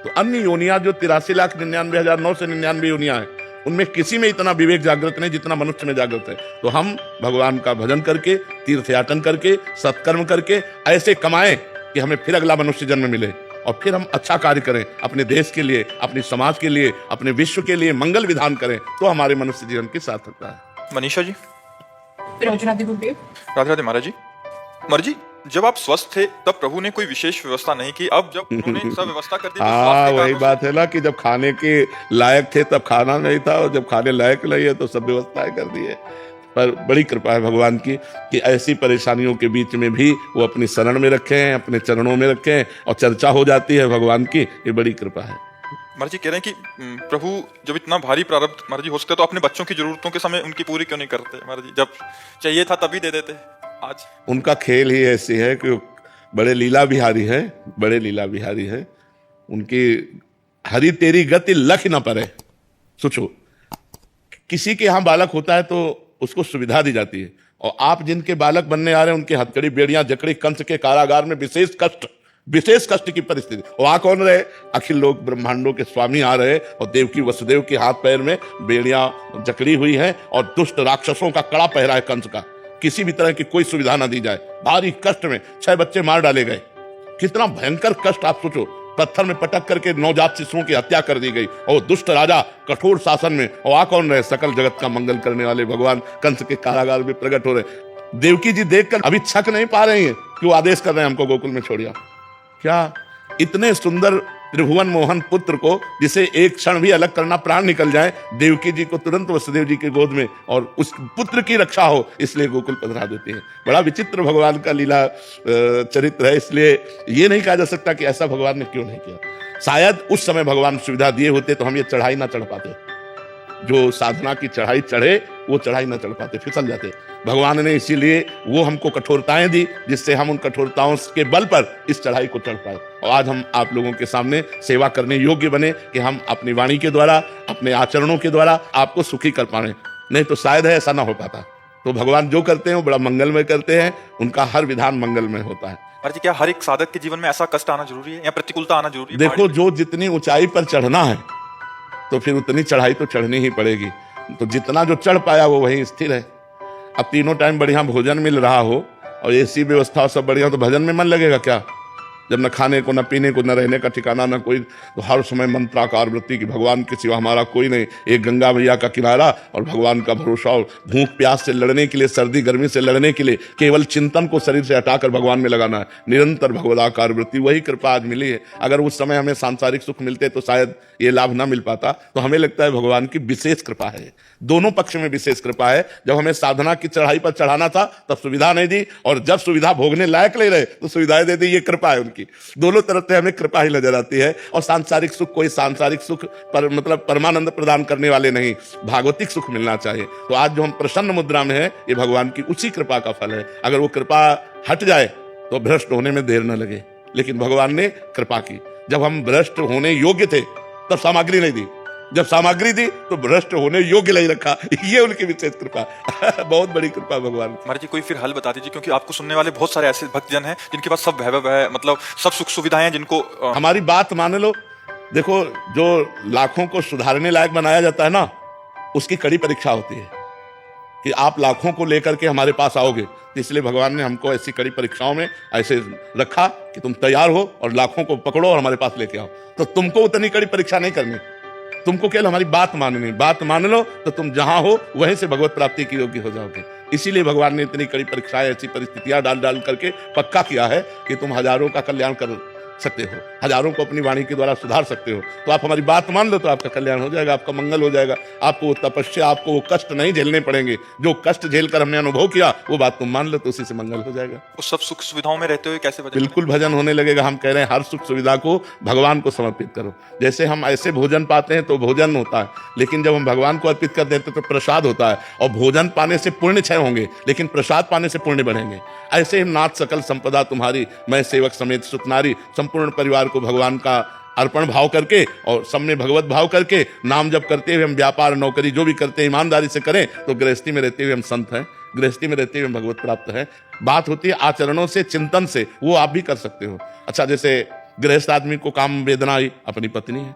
तो अन्य योनियां जो 83,99,999 योनियां हैं, उनमें किसी में इतना विवेक जागृत नहीं जितना मनुष्य में जागृत है। तो हम भगवान का भजन करके, तीर्थयाटन करके, सत्कर्म करके ऐसे कमाएं कि हमें फिर अगला मनुष्य जन्म मिले और फिर हम अच्छा कार्य करें, अपने देश के लिए, अपने समाज के लिए, अपने विश्व के लिए मंगल विधान करें, तो हमारे मनुष्य जीवन की सार्थकता है। मनीषा जी। राधे राधे महाराज जी। महाराज जी, जब आप स्वस्थ थे तब प्रभु ने कोई विशेष व्यवस्था नहीं की, अब जब उन्होंने सब व्यवस्था कर दी तो हाँ, स्वास्थ्य वही का बात है ना कि जब खाने के लायक थे तब खाना नहीं था, और जब खाने लायक नहीं है तो सब व्यवस्थाएं कर दी है। पर बड़ी कृपा है भगवान की कि ऐसी परेशानियों के बीच में भी वो अपनी शरण में रखे हैं, अपने चरणों में रखे हैं और चर्चा हो जाती है भगवान की। ये बड़ी कृपा है। महाराज जी कह रहे हैं कि प्रभु जब इतना भारी प्रारब्ध महाराज जी हो सकता है तो अपने बच्चों की जरूरतों के समय उनकी पूरी क्यों नहीं करते? महाराज जी जब चाहिए था तभी दे देते। आज उनका खेल ही ऐसी है कि बड़े लीला बिहारी है, बड़े लीला बिहारी है। उनकी हरी तेरी गति लख न पड़े। सोचो, किसी के यहाँ बालक होता है तो उसको सुविधा दी जाती है, और आप जिनके बालक बनने आ रहे हैं उनके हथकड़ी, बेड़ियां, जकड़ी, कंस के कारागार में विशेष कष्ट की परिस्थिति। वहां कौन रहे? अखिल लोक ब्रह्मांडों के स्वामी आ रहे और देवकी वसुदेव के हाथ पैर में बेड़ियां जकड़ी हुई है और दुष्ट राक्षसों का कड़ा पहरा है कंस का। किसी भी तरह की कोई सुविधा ना दी जाए। भारी कष्ट में 6 बच्चे मार डाले गए। कितना भयंकर कष्ट आप सोचो। पत्थर में पटक करके नवजात शिशुओं की हत्या कर दी गई और दुष्ट राजा कठोर शासन में। और आ कौन रहे? सकल जगत का मंगल करने वाले भगवान कंस के कारागार में प्रकट हो रहे। देवकी जी देखकर अभी छक नहीं पा रही है कि वो आदेश कर रहे हैं हमको गोकुल में छोड़िया। क्या इतने सुंदर त्रिभुवन मोहन पुत्र को, जिसे एक क्षण भी अलग करना प्राण निकल जाए, देवकी जी को तुरंत वसुदेव जी के गोद में और उस पुत्र की रक्षा हो, इसलिए गोकुल पधरा देते हैं। बड़ा विचित्र भगवान का लीला चरित्र है। इसलिए ये नहीं कहा जा सकता कि ऐसा भगवान ने क्यों नहीं किया। शायद उस समय भगवान सुविधा दिए होते तो हम ये चढ़ाई ना चढ़ पाते। जो साधना की चढ़ाई चढ़े वो चढ़ाई ना चढ़ पाते, फिसल जाते। भगवान ने इसीलिए वो हमको कठोरताएं दी जिससे हम उन कठोरताओं के बल पर इस चढ़ाई को चढ़ पाए और आज हम आप लोगों के सामने सेवा करने योग्य बने कि हम अपनी वाणी के द्वारा, अपने आचरणों के द्वारा आपको सुखी कर पाए। नहीं तो शायद है ऐसा ना हो पाता। तो भगवान जो करते हैं वो बड़ा मंगलमय करते हैं, उनका हर विधान मंगलमय होता है। महाराज जी क्या हर एक साधक के जीवन में ऐसा कष्ट आना जरूरी है या प्रतिकूलता आना जरूरी है? देखो, जो जितनी ऊंचाई पर चढ़ना है तो फिर उतनी चढ़ाई तो चढ़नी ही पड़ेगी। तो जितना जो चढ़ पाया वो वहीं स्थिर है। अब तीनों टाइम बढ़िया भोजन मिल रहा हो और ऐसी व्यवस्था सब बढ़िया, तो भजन में मन लगेगा क्या? जब न खाने को, न पीने को, न रहने का ठिकाना, न कोई, तो हर समय मंत्राकार वृत्ति की भगवान के सिवा हमारा कोई नहीं। एक गंगा मैया का किनारा और भगवान का भरोसा, और भूख प्यास से लड़ने के लिए, सर्दी गर्मी से लड़ने के लिए केवल चिंतन को शरीर से हटाकर भगवान में लगाना है। निरंतर भगवदाकार वृत्ति, वही कृपा आज मिली है। अगर उस समय हमें सांसारिक सुख मिलते तो शायद ये लाभ ना मिल पाता। तो हमें लगता है भगवान की विशेष कृपा है, दोनों पक्ष में विशेष कृपा है। जब हमें साधना की चढ़ाई पर चढ़ाना था तब सुविधा नहीं दी, और जब सुविधा भोगने लायक ले रहे तो सुविधाएं दे दी। ये कृपा है उनकी। दोनों तरफ से हमें कृपा ही नजर आती है। और सांसारिक सुख, कोई सांसारिक सुख पर मतलब परमानंद प्रदान करने वाले नहीं, भागवतिक सुख मिलना चाहिए। तो आज जो हम प्रसन्न मुद्रा में है, ये भगवान की उसी कृपा का फल है। अगर वो कृपा हट जाए तो भ्रष्ट होने में देर न लगे। लेकिन भगवान ने कृपा की। जब हम भ्रष्ट होने योग्य थे तब सामग्री नहीं दी, जब सामग्री दी तो भ्रष्ट होने योग्य नहीं रखा। ये उनकी विशेष कृपा बहुत बड़ी कृपा भगवान की। महाराज जी कोई फिर हल बता दीजिए, क्योंकि आपको सुनने वाले बहुत सारे ऐसे भक्तजन हैं जिनके पास सब वैभव है, मतलब सब सुख सुविधाएं हैं, जिनको हमारी बात मान लो। देखो, जो लाखों को सुधारने लायक बनाया जाता है ना, उसकी कड़ी परीक्षा होती है कि आप लाखों को लेकर के हमारे पास आओगे। तो इसलिए भगवान ने हमको ऐसी कड़ी परीक्षाओं में ऐसे रखा कि तुम तैयार हो और लाखों को पकड़ो और हमारे पास लेके आओ। तो तुमको उतनी कड़ी परीक्षा नहीं करनी, तुमको केवल हमारी बात माननी। बात मान लो तो तुम जहां हो वहीं से भगवत प्राप्ति की योग्य हो जाओगे। इसीलिए भगवान ने इतनी कड़ी परीक्षाएं, ऐसी परिस्थितियां डाल डाल करके पक्का किया है कि तुम हजारों का कल्याण सकते हो, हजारों को अपनी वाणी के द्वारा सुधार सकते हो। तो आप हमारी बात मान लो तो आपका कल्याण हो जाएगा, आपका मंगल हो जाएगा। आपको वो तपस्या, आपको वो कष्ट नहीं झेलने पड़ेंगे। जो कष्ट झेलकर हमने अनुभव किया वो बात तुम मान लो तो उसी से मंगल हो जाएगा। उस सब सुख सुविधाओं में रहते हुए कैसे भजन बिल्कुल भजन होने लगेगा। हम कह रहे हैं हर सुख सुविधा को भगवान को समर्पित करो। जैसे हम ऐसे भोजन पाते हैं तो भोजन होता है, लेकिन जब हम भगवान को अर्पित कर देते तो प्रसाद होता है। और भोजन पाने से पुण्य क्षय होंगे, लेकिन प्रसाद पाने से पुण्य बढ़ेंगे। ऐसे ही नाथ सकल संपदा तुम्हारी, मैं सेवक समेत सुतनारी, संपूर्ण परिवार को भगवान का अर्पण भाव करके और सब में भगवत भाव करके नाम जप करते हुए हम व्यापार नौकरी जो भी करते हैं ईमानदारी से करें तो गृहस्थी में रहते हुए हम संत हैं, गृहस्थी में रहते हुए हम भगवत प्राप्त हैं। बात होती है आचरणों से, चिंतन से, वो आप भी कर सकते हो। अच्छा, जैसे गृहस्थ आदमी को काम वेदना आई, अपनी पत्नी है,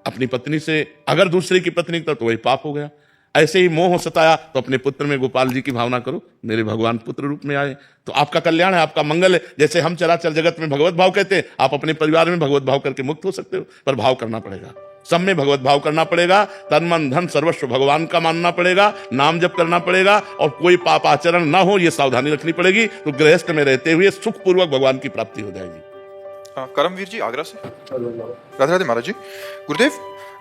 अपनी पत्नी से अगर दूसरे की पत्नी तो वही पाप हो गया। ऐसे ही मोह सताया तो अपने पुत्र में गोपाल जी की भावना करो, मेरे भगवान पुत्र रूप में आए, तो आपका कल्याण है, आपका मंगल है। जैसे हम चराचर जगत में भगवत भाव कहते हैं, आप अपने परिवार में भगवत भाव करके मुक्त हो सकते हो, पर भाव करना पड़ेगा, सब में भगवत भाव करना पड़ेगा, तन मन धन सर्वस्व भगवान का मानना पड़ेगा, नाम जप करना पड़ेगा और कोई पाप आचरण ना हो ये सावधानी रखनी पड़ेगी। तो गृहस्थ में रहते हुए सुखपूर्वक भगवान की प्राप्ति हो जाएगी। करमवीर जी आगरा से। राधे राधे महाराज जी। गुरुदेव,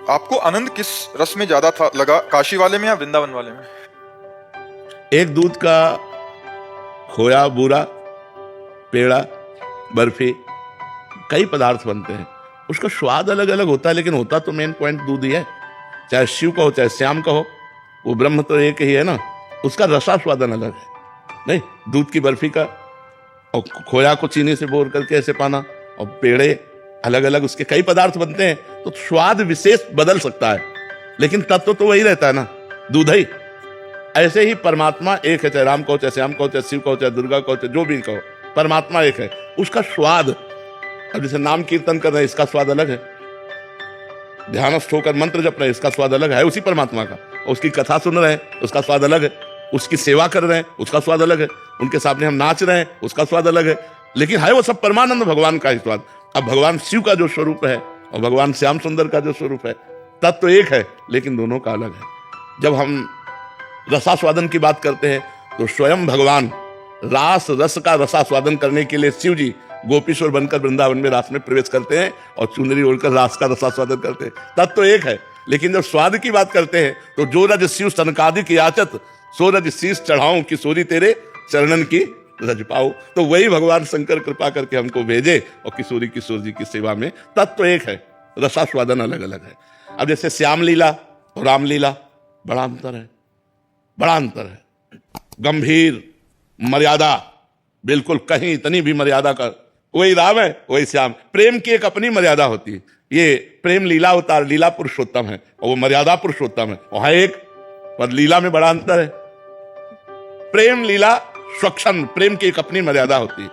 आपको आनंद किस रस में ज्यादा था लगा, काशी वाले में या वृंदावन वाले में? एक दूध का खोया, बूरा, पेड़ा, बर्फी, कई पदार्थ बनते हैं, उसका स्वाद अलग अलग होता है, लेकिन होता तो मेन पॉइंट दूध ही है। चाहे शिव का हो चाहे श्याम का हो, वो ब्रह्म तो एक ही है ना, उसका रसास्वादन अलग है। नहीं, दूध की बर्फी का और खोया को चीनी से बोर करके ऐसे पाना, और पेड़े अलग अलग उसके कई पदार्थ बनते हैं, तो स्वाद विशेष बदल सकता है, लेकिन तत्व तो वही रहता है ना, दूध ही। ऐसे ही परमात्मा एक है, चाहे राम कहो चाहे श्याम कहो चाहे शिव कहो चाहे दुर्गा कहो चाहे जो भी कहो, परमात्मा एक है, उसका स्वाद। अब जैसे नाम कीर्तन कर रहे हैं, इसका स्वाद अलग है, ध्यानस्थ होकर मंत्र जप रहे हैं, इसका स्वाद अलग है उसी परमात्मा का, और उसकी कथा सुन रहे हैं उसका स्वाद अलग है, उसकी सेवा कर रहे हैं उसका स्वाद अलग है, उनके सामने हम नाच रहे हैं उसका स्वाद अलग है, लेकिन है वो सब परमानंद भगवान का ही स्वाद। अब भगवान शिव का जो स्वरूप है और भगवान श्याम सुंदर का जो स्वरूप है, तत्व तो एक है, लेकिन दोनों का अलग है। जब हम रसास्वादन की बात करते हैं तो स्वयं भगवान रास रस का रसास्वादन करने के लिए शिव जी गोपीश्वर बनकर वृंदावन में रास में प्रवेश करते हैं और चुनरी ओढ़कर रास का रसास्वादन करते हैं। तत्व तो एक है, लेकिन जब स्वाद की बात करते हैं तो जो रज शिव सनकादिक याचत, सो रज शीस चढ़ाऊं किशोरी तेरे चरणन की रज पाओ। तो वही भगवान शंकर कृपा करके हमको भेजे और किशोरी किशोर जी की सेवा में। तत्व तो एक है, रसास्वादन अलग अलग है। अब जैसे श्याम लीला और रामलीला, बड़ा अंतर है, बड़ा अंतर है। गंभीर मर्यादा, बिल्कुल कहीं इतनी भी मर्यादा का, वही राम है वही श्याम। प्रेम की एक अपनी मर्यादा होती है, ये प्रेम लीला अवतार लीला पुरुषोत्तम है और वो मर्यादा पुरुषोत्तम है, वहां एक, पर लीला में बड़ा अंतर है। प्रेम लीला स्वक्षण, प्रेम की एक अपनी मर्यादा होती है।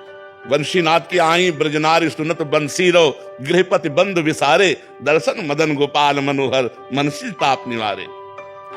वंशीनाथ की आई ब्रजनारी सुनत बंसी रो, गृहपति बंद विसारे, दर्शन मदन गोपाल मनोहर, मनसी ताप निवारे।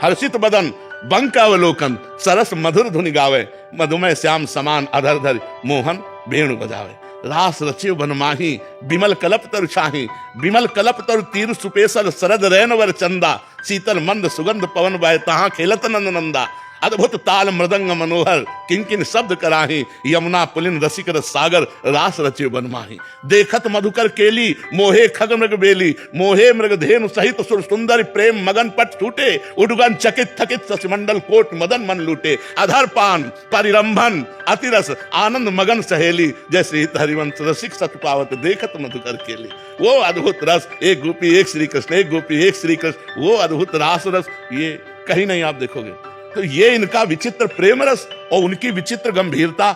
हर्षित बदन बंक अवलोकन, सरस मधुर धुनि गावे, मधुमय श्याम समान अधर धर, मोहन वेणु बजावे। रास रचिव बन माही, बिमल कलप तरु छाही, बिमल कलप तरु तीर सुपेशल, शरद रैनवर चंदा, शीतल मंद सुगंध पवन बाय, तहां खेलत नंद नंदा। अद्भुत ताल मृदंग मनोहर, किंकिन शब्द कराही, यमुना पुलिन रसिक रस सागर, रास रचिव बन माही। देखत मधुकर केली, मोहे खग मृग बेली, मोहे मृग धेनु सहित सुर सुंदर, प्रेम मगन पट छूटे, उडगन चकित थकित शशिमंडल कोट मदन मन लूटे। अधर पान परिरंभन अतिरस, आनंद मगन सहेली, जैसे हित हरिवंश रसिक सत पावत, देखत मधुकर केली। वो अद्भुत रस, एक गोपी एक श्री कृष्ण, एक गोपी एक श्री कृष्ण, वो अद्भुत रास रस ये कहीं नहीं आप देखोगे। तो ये इनका विचित्र प्रेम रस और उनकी विचित्र गंभीरता,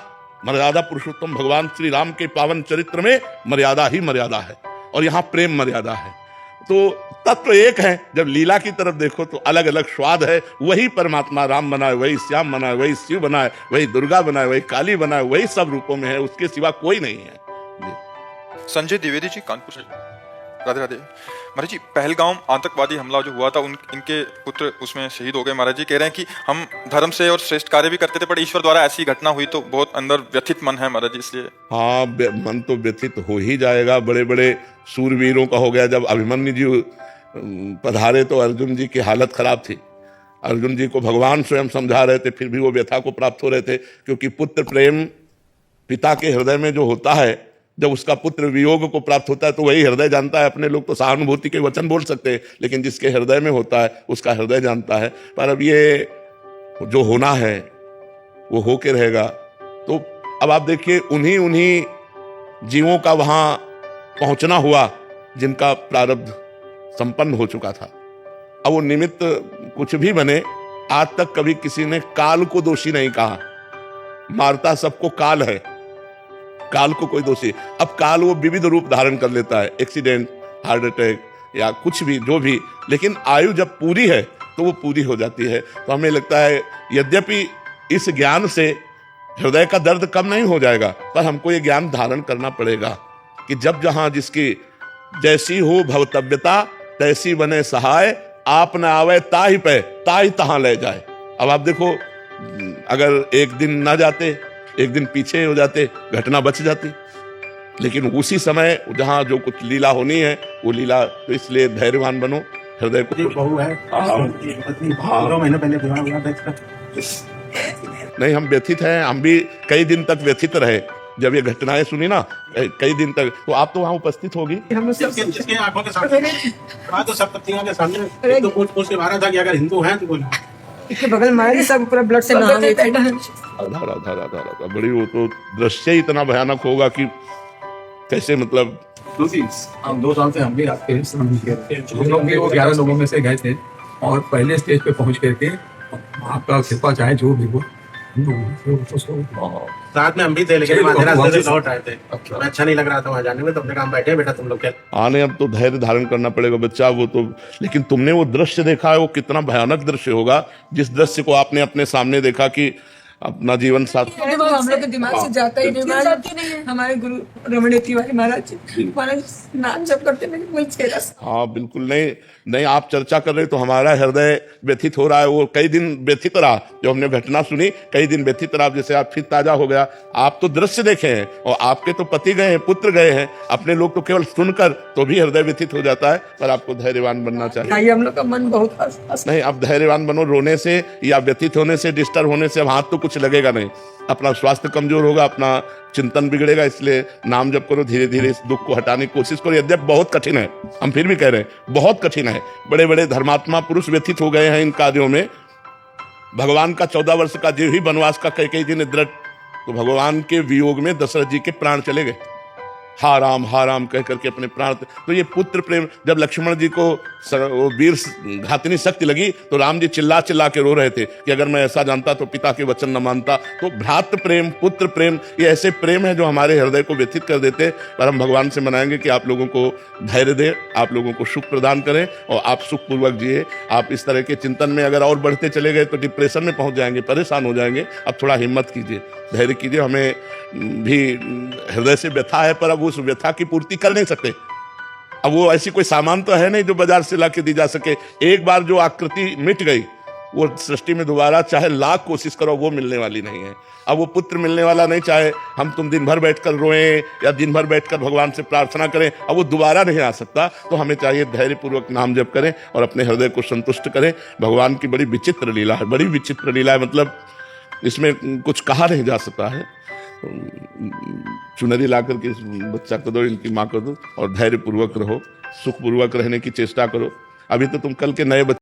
मर्यादा पुरुषोत्तम भगवान श्री राम के पावन चरित्र में मर्यादा ही मर्यादा है और यहाँ प्रेम मर्यादा है। तो तत्व एक है। जब लीला की तरफ देखो तो अलग अलग स्वाद है। वही परमात्मा राम बनाए, वही श्याम बनाए, वही शिव बनाए, वही दुर्गा बनाए, वही काली बनाए, वही सब रूपों में है, उसके सिवा कोई नहीं है। संजय द्विवेदी जी कानपुर से। राधे राधे महाराज जी। पहलगाम आतंकवादी हमला जो हुआ था, इनके पुत्र उसमें शहीद हो गए। महाराज जी कह रहे हैं कि हम धर्म से और श्रेष्ठ कार्य भी करते थे, पर ईश्वर द्वारा ऐसी घटना हुई तो बहुत अंदर व्यथित मन है महाराज जी, इसलिए। हाँ, मन तो व्यथित हो ही जाएगा। बड़े बड़े सूरवीरों का हो गया। जब अभिमन्यु जी पधारे तो अर्जुन जी की हालत खराब थी। अर्जुन जी को भगवान स्वयं समझा रहे थे, फिर भी वो व्यथा को प्राप्त हो रहे थे, क्योंकि पुत्र प्रेम पिता के हृदय में जो होता है जब उसका पुत्र वियोग को प्राप्त होता है तो वही हृदय जानता है। अपने लोग तो सहानुभूति के वचन बोल सकते हैं, लेकिन जिसके हृदय में होता है उसका हृदय जानता है। पर अब ये जो होना है वो होके रहेगा। तो अब आप देखिए उन्हीं जीवों का वहां पहुंचना हुआ जिनका प्रारब्ध संपन्न हो चुका था। अब वो निमित्त कुछ भी बने, आज तक कभी किसी ने काल को दोषी नहीं कहा। मारता सबको काल है, काल को कोई दोषी। अब काल वो विविध रूप धारण कर लेता है, एक्सीडेंट, हार्ट अटैक या कुछ भी जो भी, लेकिन आयु जब पूरी है तो वो पूरी हो जाती है। तो हमें लगता है यद्यपि इस ज्ञान से हृदय का दर्द कम नहीं हो जाएगा, पर हमको ये ज्ञान धारण करना पड़ेगा कि जब जहां जिसकी जैसी हो भवतव्यता तैसी बने सहाय, आप न आवे ताहि पे ताहि तहां ले जाए। अब आप देखो, अगर एक दिन ना जाते, एक दिन पीछे हो जाते, घटना बच जाती, लेकिन उसी समय जहां जो कुछ लीला होनी है वो लीला। तो इसलिए धैर्यवान बनो, हृदय को। बहू है, पत्नी 2 महीने पहले विवाह हुआ था इसका। नहीं, हम व्यथित हैं, हम भी कई दिन तक व्यथित रहे। जब ये घटनाएं सुनी ना कई दिन तक, तो आप तो वहां उपस्थित होगी। जिसके आंखों के सामने कहा तो सब पत्नियों के सामने तो पूछ के मारा था कि अगर हिंदू हैं तो बोलो। इसके बगल मारे सब पूरा ब्लड से नहा गए थे। आधा बड़ी, वो तो दृश्य ही इतना भयानक होगा कि कैसे, मतलब हम 2 साल से हम भी आपके हम लोग भी वो 11 लोगों में से गए थे और पहले स्टेज पे पहुंच करके आपका कृपा चाहे जो भी हो, साथ में हम भी थे, लेकिन माध्यराज से लौट आए थे। अच्छा नहीं लग रहा था वहां जाने में, तो अपने काम बैठे बेटा तुम लोग क्या आने। अब तो धैर्य धारण करना पड़ेगा बच्चा, वो तो। लेकिन तुमने वो दृश्य देखा है, वो कितना भयानक दृश्य होगा जिस दृश्य को आपने अपने सामने देखा कि अपना जीवन साथी। हम लोग के दिमाग से जाता ही नहीं। हमारे गुरु रमणीय तिवारी महाराज हमारा नाम जप करते मेरे चेहरा। हाँ बिल्कुल, नहीं आप चर्चा कर रहे तो हमारा हृदय व्यथित हो रहा है। वो कई दिन व्यथित रहा, जो हमने घटना सुनी कई दिन व्यथित रहा। जैसे आप फिर ताजा हो गया। आप तो दृश्य देखे हैं और आपके तो पति गए हैं, पुत्र गए हैं, अपने लोग तो केवल सुनकर तो भी हृदय व्यथित हो जाता है। पर आपको धैर्यवान बनना चाहिए। हम लोग का मन बहुत नहीं, अब धैर्यवान बनो। रोने से या व्यथित होने से, डिस्टर्ब होने से अब हाथ तो कुछ लगेगा नहीं। अपना स्वास्थ्य कमजोर होगा, अपना चिंतन बिगड़ेगा। इसलिए नाम जप करो, धीरे धीरे इस दुख को हटाने की कोशिश करो। यद्यप बहुत कठिन है, हम फिर भी कह रहे हैं बहुत कठिन है। बड़े बड़े धर्मात्मा पुरुष व्यथित हो गए हैं इन कार्यों में। भगवान का 14 वर्ष का जीव ही वनवास का कई दिन दृढ़, तो भगवान के वियोग में दशरथ जी के प्राण चले गए। हा राम कह करके अपने प्राण। तो ये पुत्र प्रेम, जब लक्ष्मण जी को वीर घातनी शक्ति लगी तो राम जी चिल्ला के रो रहे थे कि अगर मैं ऐसा जानता तो पिता के वचन न मानता। तो भ्रातृ प्रेम, पुत्र प्रेम, ये ऐसे प्रेम है जो हमारे हृदय को व्यथित कर देते। पर हम भगवान से मनाएंगे कि आप लोगों को धैर्य दे, आप लोगों को सुख प्रदान करें और आप सुखपूर्वक जिए। आप इस तरह के चिंतन में अगर और बढ़ते चले गए तो डिप्रेशन में पहुंच जाएंगे, परेशान हो जाएंगे। अब थोड़ा हिम्मत कीजिए, धैर्य कीजिए। हमें भी हृदय से व्यथा है, पर अब उस व्यथा की पूर्ति कर नहीं सकते। अब वो ऐसी कोई सामान तो है नहीं जो बाजार से लाके दी जा सके। एक बार जो आकृति मिट गई वो सृष्टि में दोबारा चाहे लाख कोशिश करो वो मिलने वाली नहीं है। अब वो पुत्र मिलने वाला नहीं, चाहे हम तुम दिन भर बैठकर रोएं या दिन भर बैठकर भगवान से प्रार्थना करें, अब वो दोबारा नहीं आ सकता। तो हमें चाहिए धैर्यपूर्वक नाम जप करें और अपने हृदय को संतुष्ट करें। भगवान की बड़ी विचित्र लीला है, बड़ी विचित्र लीला है। मतलब इसमें कुछ कहा नहीं जा सकता है। चुनरी ला करके बच्चा को दो, इनकी माँ को दो और धैर्यपूर्वक रहो, सुखपूर्वक रहने की चेष्टा करो। अभी तो तुम कल के नए